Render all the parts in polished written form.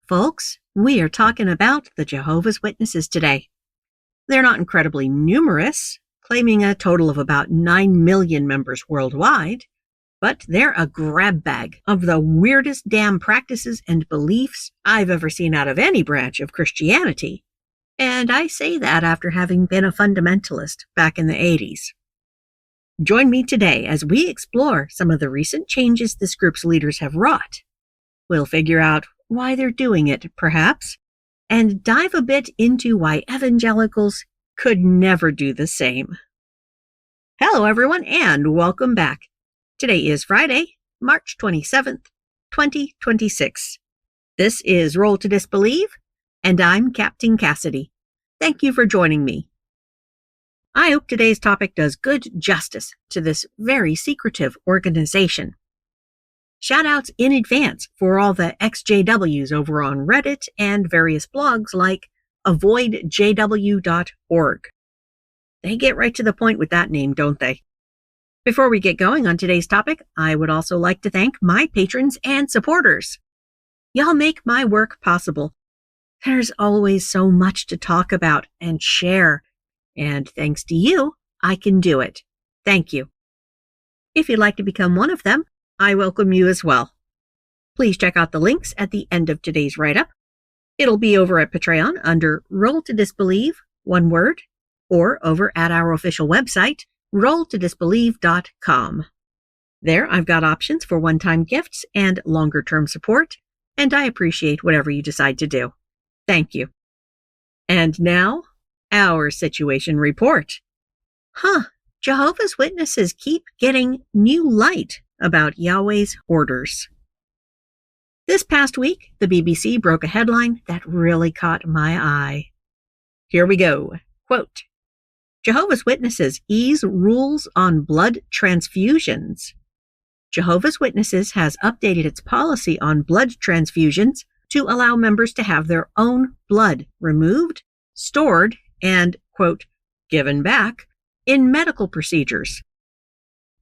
folks. We are talking about the Jehovah's Witnesses today. They're not incredibly numerous, claiming a total of about 9 million members worldwide, but they're a grab bag of the weirdest damn practices and beliefs I've ever seen out of any branch of Christianity. And I say that after having been a fundamentalist back in the 80s. Join me today as we explore some of the recent changes this group's leaders have wrought. We'll figure out why they're doing it, perhaps, and dive a bit into why evangelicals could never do the same. Hello, everyone, and welcome back. Today is Friday, March 27th, 2026. This is Roll to Disbelieve, and I'm Captain Cassidy. Thank you for joining me. I hope today's topic does good justice to this very secretive organization. Shoutouts in advance for all the XJWs over on Reddit and various blogs like avoidjw.org. They get right to the point with that name, don't they? Before we get going on today's topic, I would also like to thank my patrons and supporters. Y'all make my work possible. There's always so much to talk about and share, and thanks to you, I can do it. Thank you. If you'd like to become one of them, I welcome you as well. Please check out the links at the end of today's write-up. It'll be over at Patreon under Roll to Disbelieve, one word, or over at our official website, rolltodisbelieve.com. There, I've got options for one-time gifts and longer-term support, and I appreciate whatever you decide to do. Thank you. And now, our situation report. Jehovah's Witnesses keep getting new light about Yahweh's orders. This past week, the BBC broke a headline that really caught my eye. Here we go. Quote, Jehovah's Witnesses ease rules on blood transfusions. Jehovah's Witnesses has updated its policy on blood transfusions to allow members to have their own blood removed, stored, and, quote, given back in medical procedures.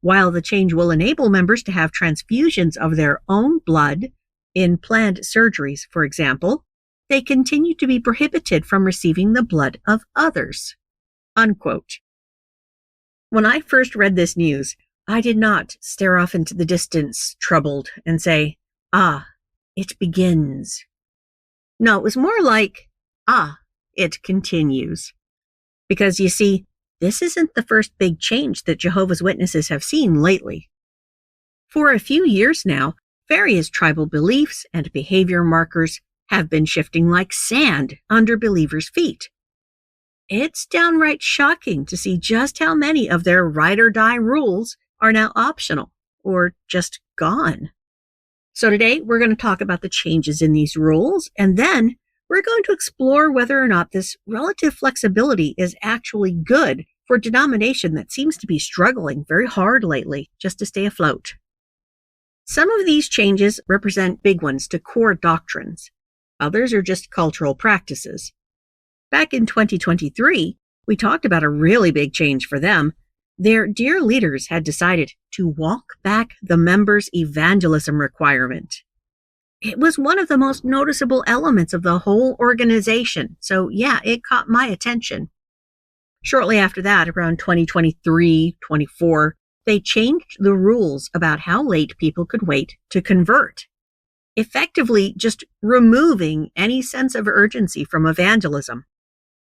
While the change will enable members to have transfusions of their own blood in planned surgeries, for example, they continue to be prohibited from receiving the blood of others. Unquote. When I first read this news, I did not stare off into the distance, troubled, and say, it begins. No, it was more like, it continues. Because you see, this isn't the first big change that Jehovah's Witnesses have seen lately. For a few years now, various tribal beliefs and behavior markers have been shifting like sand under believers' feet. It's downright shocking to see just how many of their ride or die rules are now optional or just gone. So today we're going to talk about the changes in these rules, and then we're going to explore whether or not this relative flexibility is actually good for a denomination that seems to be struggling very hard lately just to stay afloat. Some of these changes represent big ones to core doctrines. Others are just cultural practices. Back in 2023, we talked about a really big change for them. Their dear leaders had decided to walk back the members' evangelism requirement. It was one of the most noticeable elements of the whole organization, so yeah, it caught my attention. Shortly after that, around 2023-24, they changed the rules about how late people could wait to convert, effectively just removing any sense of urgency from evangelism.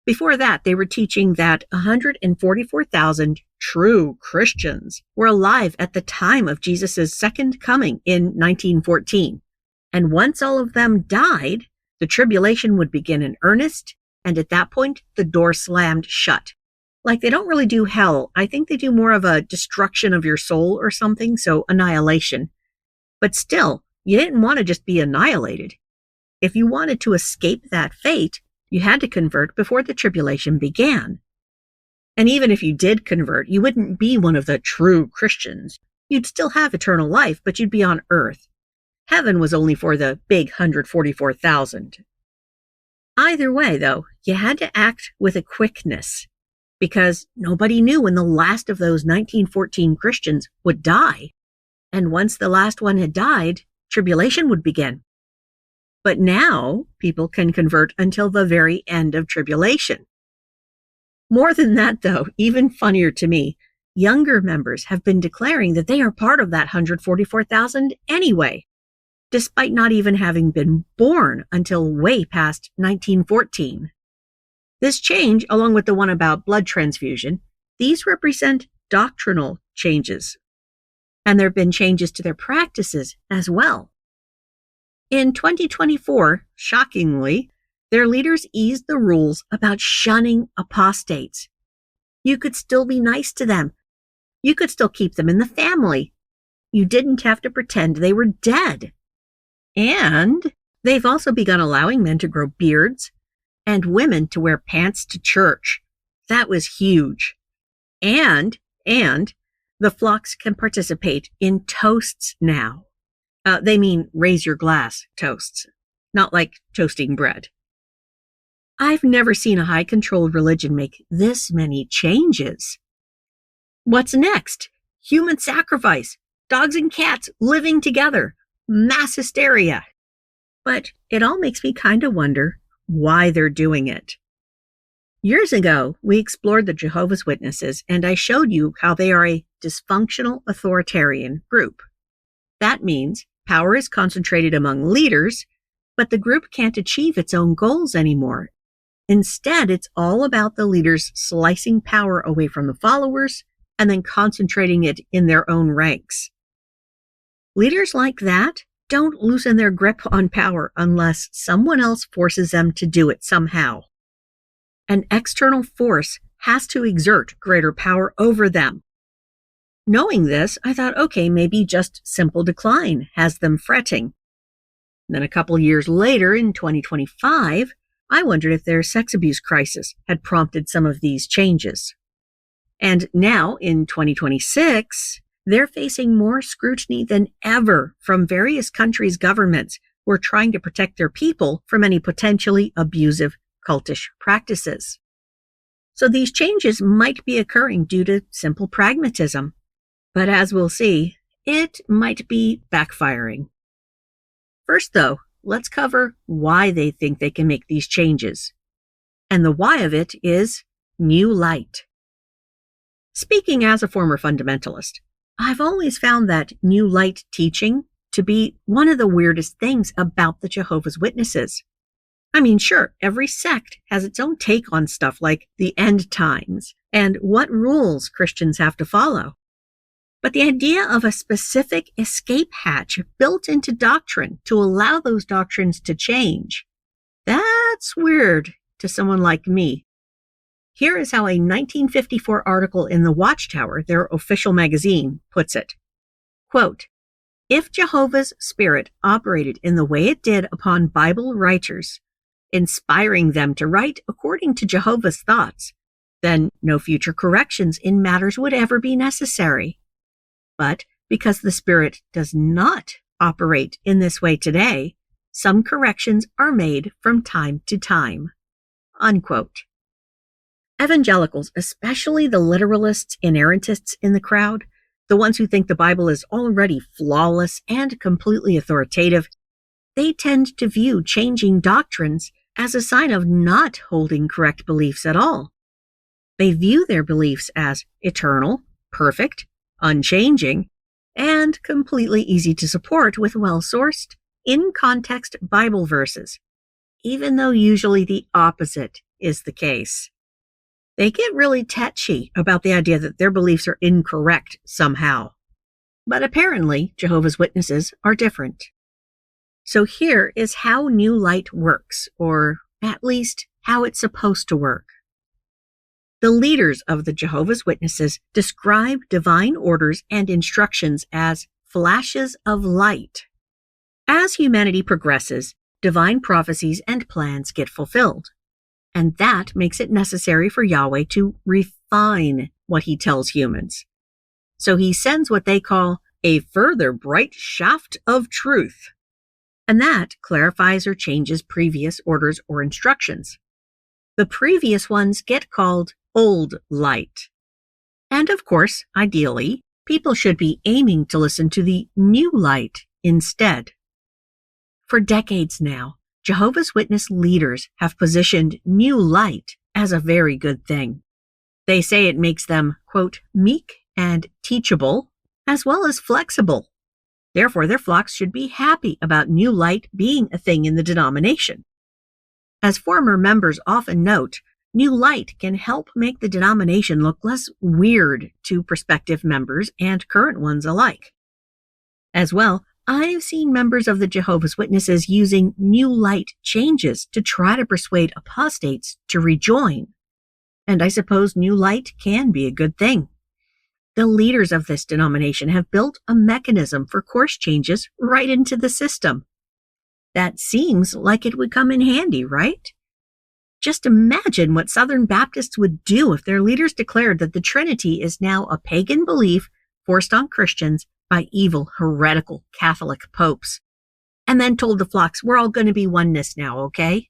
Before that, they were teaching that 144,000 true Christians were alive at the time of Jesus' second coming in 1914. And once all of them died, the tribulation would begin in earnest, and at that point, the door slammed shut. Like, they don't really do hell. I think they do more of a destruction of your soul or something, so annihilation. But still, you didn't want to just be annihilated. If you wanted to escape that fate, you had to convert before the tribulation began. And even if you did convert, you wouldn't be one of the true Christians. You'd still have eternal life, but you'd be on earth. Heaven was only for the big 144,000. Either way, though, you had to act with a quickness, because nobody knew when the last of those 1914 Christians would die. And once the last one had died, tribulation would begin. But now people can convert until the very end of tribulation. More than that, though, even funnier to me, younger members have been declaring that they are part of that 144,000 anyway, despite not even having been born until way past 1914. This change, along with the one about blood transfusion, these represent doctrinal changes. And there have been changes to their practices as well. In 2024, shockingly, their leaders eased the rules about shunning apostates. You could still be nice to them. You could still keep them in the family. You didn't have to pretend they were dead. And they've also begun allowing men to grow beards and women to wear pants to church. That was huge. And the flocks can participate in toasts now. They mean raise your glass toasts, not like toasting bread. I've never seen a high-controlled religion make this many changes. What's next? Human sacrifice, dogs and cats living together, mass hysteria. But it all makes me kind of wonder why they're doing it. Years ago, we explored the Jehovah's Witnesses, and I showed you how they are a dysfunctional authoritarian group. That means power is concentrated among leaders, but the group can't achieve its own goals anymore. Instead, it's all about the leaders slicing power away from the followers and then concentrating it in their own ranks. Leaders like that don't loosen their grip on power unless someone else forces them to do it somehow. An external force has to exert greater power over them. Knowing this, I thought, okay, maybe just simple decline has them fretting. Then a couple years later, in 2025, I wondered if their sex abuse crisis had prompted some of these changes. And now, in 2026, they're facing more scrutiny than ever from various countries' governments who are trying to protect their people from any potentially abusive cultish practices. So these changes might be occurring due to simple pragmatism. But as we'll see, it might be backfiring. First, though, let's cover why they think they can make these changes. And the why of it is new light. Speaking as a former fundamentalist, I've always found that new light teaching to be one of the weirdest things about the Jehovah's Witnesses. I mean, sure, every sect has its own take on stuff like the end times and what rules Christians have to follow. But the idea of a specific escape hatch built into doctrine to allow those doctrines to change, that's weird to someone like me. Here is how a 1954 article in the Watchtower, their official magazine, puts it. Quote, "If Jehovah's Spirit operated in the way it did upon Bible writers, inspiring them to write according to Jehovah's thoughts, then no future corrections in matters would ever be necessary. But because the Spirit does not operate in this way today, some corrections are made from time to time." Unquote. Evangelicals, especially the literalists, inerrantists in the crowd, the ones who think the Bible is already flawless and completely authoritative, they tend to view changing doctrines as a sign of not holding correct beliefs at all. They view their beliefs as eternal, perfect, unchanging, and completely easy to support with well-sourced, in-context Bible verses, even though usually the opposite is the case. They get really touchy about the idea that their beliefs are incorrect somehow. But apparently, Jehovah's Witnesses are different. So here is how new light works, or at least how it's supposed to work. The leaders of the Jehovah's Witnesses describe divine orders and instructions as flashes of light. As humanity progresses, divine prophecies and plans get fulfilled. And that makes it necessary for Yahweh to refine what he tells humans. So he sends what they call a further bright shaft of truth. And that clarifies or changes previous orders or instructions. The previous ones get called old light. And of course, ideally, people should be aiming to listen to the new light instead. For decades now, Jehovah's Witness leaders have positioned new light as a very good thing. They say it makes them, quote, meek and teachable, as well as flexible. Therefore, their flocks should be happy about new light being a thing in the denomination. As former members often note, new light can help make the denomination look less weird to prospective members and current ones alike. As well, I've seen members of the Jehovah's Witnesses using new light changes to try to persuade apostates to rejoin. And I suppose new light can be a good thing. The leaders of this denomination have built a mechanism for course changes right into the system. That seems like it would come in handy, right? Just imagine what Southern Baptists would do if their leaders declared that the Trinity is now a pagan belief forced on Christians by evil, heretical Catholic popes, and then told the flocks, we're all going to be oneness now, okay?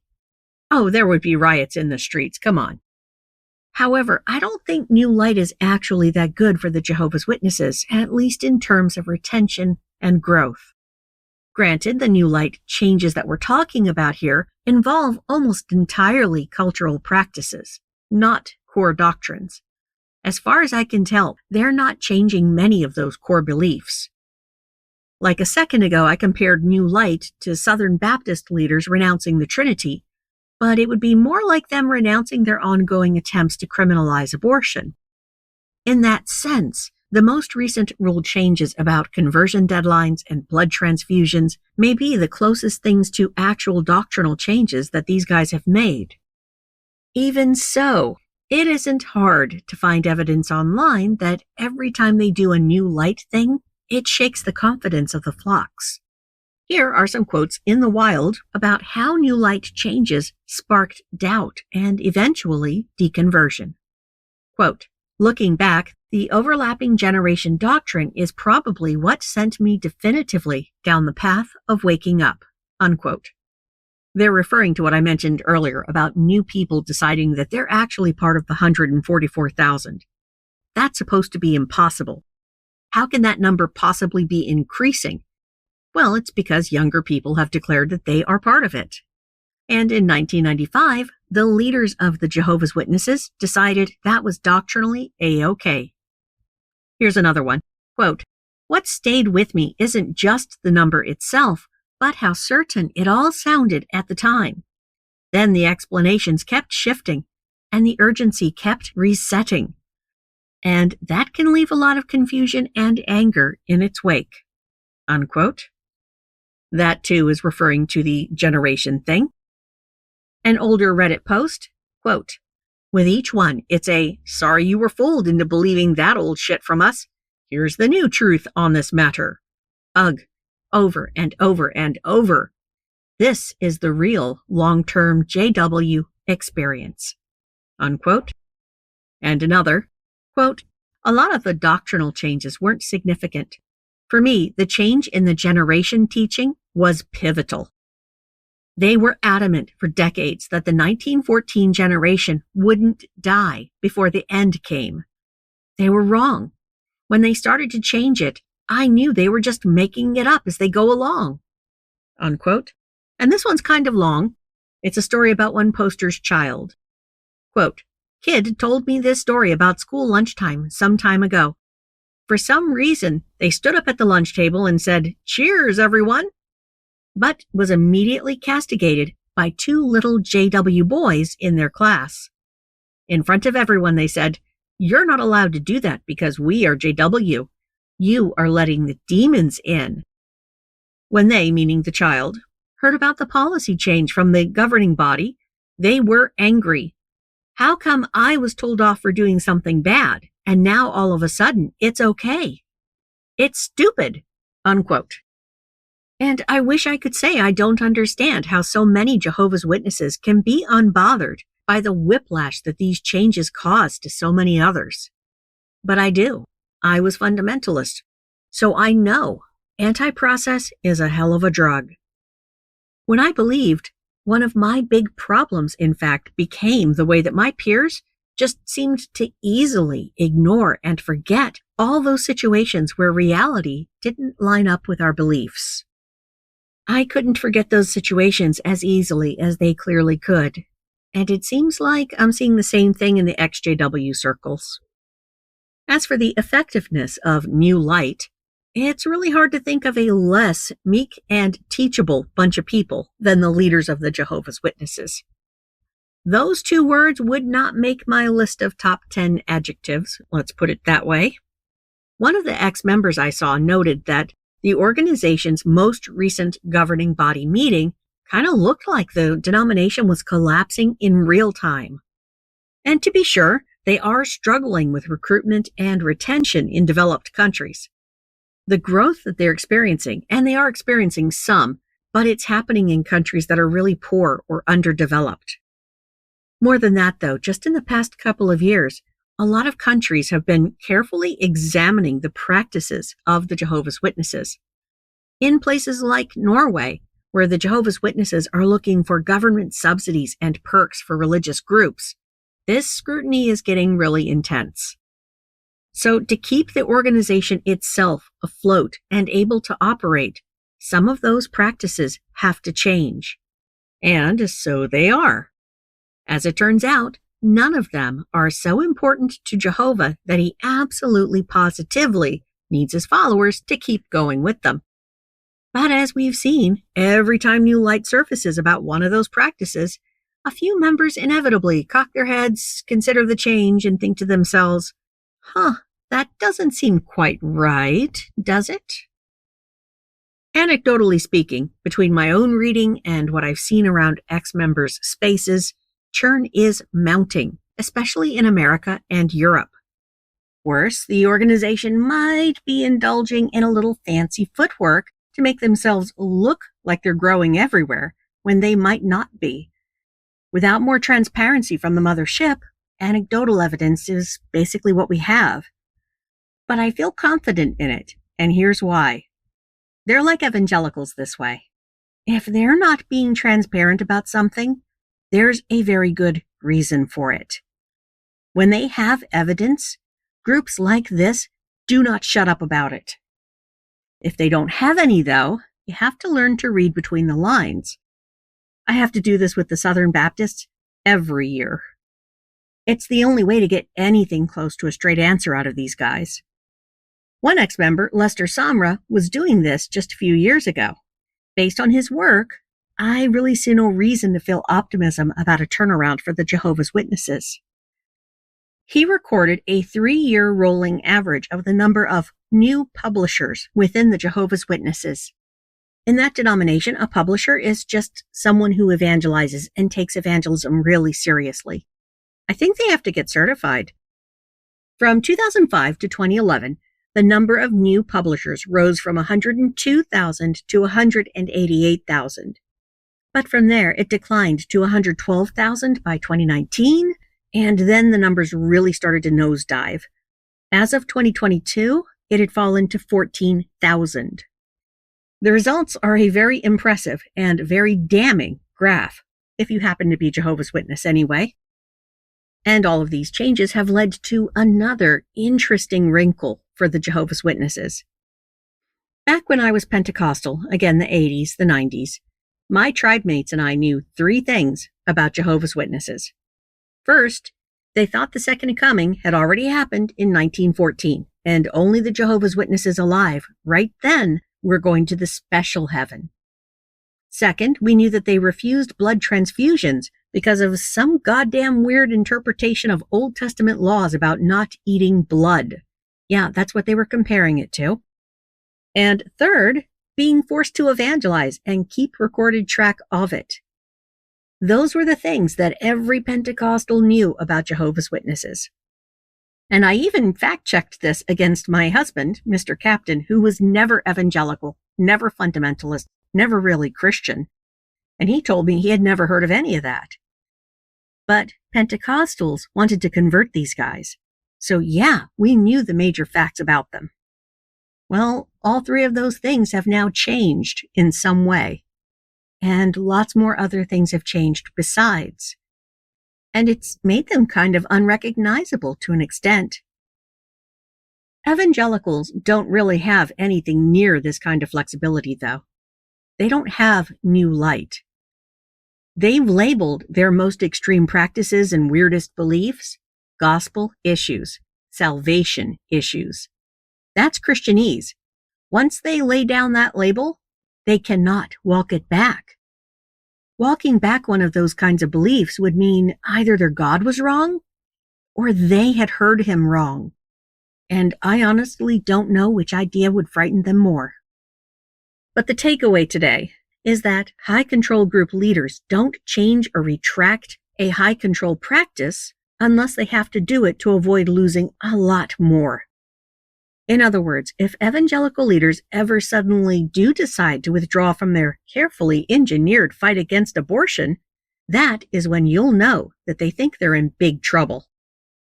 Oh, there would be riots in the streets, come on. However, I don't think new light is actually that good for the Jehovah's Witnesses, at least in terms of retention and growth. Granted, the new light changes that we're talking about here involve almost entirely cultural practices, not core doctrines. As far as I can tell, they're not changing many of those core beliefs. Like a second ago, I compared new light to Southern Baptist leaders renouncing the Trinity, but it would be more like them renouncing their ongoing attempts to criminalize abortion. In that sense, the most recent rule changes about conversion deadlines and blood transfusions may be the closest things to actual doctrinal changes that these guys have made. Even so, it isn't hard to find evidence online that every time they do a new light thing, it shakes the confidence of the flocks. Here are some quotes in the wild about how new light changes sparked doubt and eventually deconversion. Quote, looking back, the overlapping generation doctrine is probably what sent me definitively down the path of waking up. Unquote. They're referring to what I mentioned earlier about new people deciding that they're actually part of the 144,000. That's supposed to be impossible. How can that number possibly be increasing? Well, it's because younger people have declared that they are part of it. And in 1995, the leaders of the Jehovah's Witnesses decided that was doctrinally A-OK. Here's another one. Quote, what stayed with me isn't just the number itself, but how certain it all sounded at the time. Then the explanations kept shifting, and the urgency kept resetting. And that can leave a lot of confusion and anger in its wake. Unquote. That, too, is referring to the generation thing. An older Reddit post, quote, with each one, it's a, sorry you were fooled into believing that old shit from us. Here's the new truth on this matter. Ugh. Over and over and over. This is the real long-term JW experience. Unquote. And another, quote, a lot of the doctrinal changes weren't significant. For me, the change in the generation teaching was pivotal. They were adamant for decades that the 1914 generation wouldn't die before the end came. They were wrong. When they started to change it, I knew they were just making it up as they go along. Unquote. And this one's kind of long. It's a story about one poster's child. Quote, kid told me this story about school lunchtime some time ago. For some reason, they stood up at the lunch table and said, cheers, everyone, but was immediately castigated by two little JW boys in their class. In front of everyone, they said, you're not allowed to do that because we are JW. You are letting the demons in. When they, meaning the child, heard about the policy change from the governing body, they were angry. How come I was told off for doing something bad, and now all of a sudden it's okay? It's stupid. Unquote. And I wish I could say I don't understand how so many Jehovah's Witnesses can be unbothered by the whiplash that these changes cause to so many others. But I do. I was fundamentalist, so I know anti-process is a hell of a drug. When I believed, one of my big problems, in fact, became the way that my peers just seemed to easily ignore and forget all those situations where reality didn't line up with our beliefs. I couldn't forget those situations as easily as they clearly could. And it seems like I'm seeing the same thing in the XJW circles. As for the effectiveness of New Light, it's really hard to think of a less meek and teachable bunch of people than the leaders of the Jehovah's Witnesses. Those two words would not make my list of top 10 adjectives, let's put it that way. One of the ex-members I saw noted that the organization's most recent governing body meeting kind of looked like the denomination was collapsing in real time. And to be sure, they are struggling with recruitment and retention in developed countries. The growth that they're experiencing, and they are experiencing some, but it's happening in countries that are really poor or underdeveloped. More than that, though, just in the past couple of years, a lot of countries have been carefully examining the practices of the Jehovah's Witnesses. In places like Norway, where the Jehovah's Witnesses are looking for government subsidies and perks for religious groups, this scrutiny is getting really intense. So to keep the organization itself afloat and able to operate, some of those practices have to change. And so they are. As it turns out, none of them are so important to Jehovah that he absolutely positively needs his followers to keep going with them. But as we've seen, every time New Light surfaces about one of those practices, a few members inevitably cock their heads, consider the change, and think to themselves, that doesn't seem quite right, does it? Anecdotally speaking, between my own reading and what I've seen around ex-members' spaces, churn is mounting, especially in America and Europe. Worse, the organization might be indulging in a little fancy footwork to make themselves look like they're growing everywhere when they might not be. Without more transparency from the mothership, anecdotal evidence is basically what we have. But I feel confident in it, and here's why. They're like evangelicals this way. If they're not being transparent about something, there's a very good reason for it. When they have evidence, groups like this do not shut up about it. If they don't have any, though, you have to learn to read between the lines. I have to do this with the Southern Baptists every year. It's the only way to get anything close to a straight answer out of these guys. One ex-member, Lester Samra, was doing this just a few years ago. Based on his work, I really see no reason to feel optimism about a turnaround for the Jehovah's Witnesses. He recorded a 3-year rolling average of the number of new publishers within the Jehovah's Witnesses. In that denomination, a publisher is just someone who evangelizes and takes evangelism really seriously. I think they have to get certified. From 2005 to 2011, the number of new publishers rose from 102,000 to 188,000. But from there, it declined to 112,000 by 2019, and then the numbers really started to nosedive. As of 2022, it had fallen to 14,000. The results are a very impressive and very damning graph, if you happen to be Jehovah's Witness anyway. And all of these changes have led to another interesting wrinkle for the Jehovah's Witnesses. Back when I was Pentecostal, again the 80s, the 90s, my tribe mates and I knew 3 things about Jehovah's Witnesses. First, they thought the Second Coming had already happened in 1914, and only the Jehovah's Witnesses alive right then were going to the special heaven. Second, we knew that they refused blood transfusions because of some goddamn weird interpretation of Old Testament laws about not eating blood. Yeah, that's what they were comparing it to. And third, being forced to evangelize and keep recorded track of it. Those were the things that every Pentecostal knew about Jehovah's Witnesses. And I even fact-checked this against my husband, Mr. Captain, who was never evangelical, never fundamentalist, never really Christian. And he told me he had never heard of any of that. But Pentecostals wanted to convert these guys. So yeah, we knew the major facts about them. Well, all 3 of those things have now changed in some way. And lots more other things have changed besides. And it's made them kind of unrecognizable to an extent. Evangelicals don't really have anything near this kind of flexibility, though. They don't have new light. They've labeled their most extreme practices and weirdest beliefs gospel issues, salvation issues. That's Christianese. Once they lay down that label, they cannot walk it back. Walking back one of those kinds of beliefs would mean either their God was wrong or they had heard him wrong. And I honestly don't know which idea would frighten them more. But the takeaway today is that high control group leaders don't change or retract a high control practice unless they have to do it to avoid losing a lot more. In other words, if evangelical leaders ever suddenly do decide to withdraw from their carefully engineered fight against abortion, that is when you'll know that they think they're in big trouble.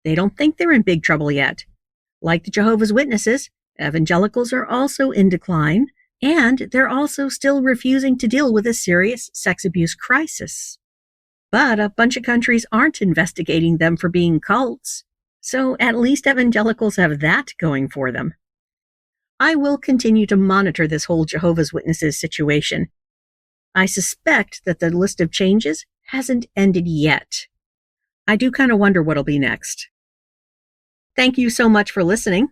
They don't think they're in big trouble yet. Like the Jehovah's Witnesses, evangelicals are also in decline, and they're also still refusing to deal with a serious sex abuse crisis. But a bunch of countries aren't investigating them for being cults, so at least evangelicals have that going for them. I will continue to monitor this whole Jehovah's Witnesses situation. I suspect that the list of changes hasn't ended yet. I do kind of wonder what'll be next. Thank you so much for listening.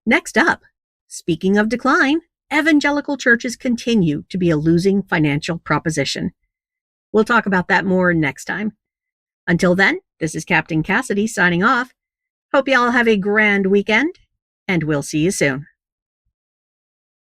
Next up, speaking of decline, evangelical churches continue to be a losing financial proposition. We'll talk about that more next time. Until then, this is Captain Cassidy signing off. Hope y'all have a grand weekend, and we'll see you soon.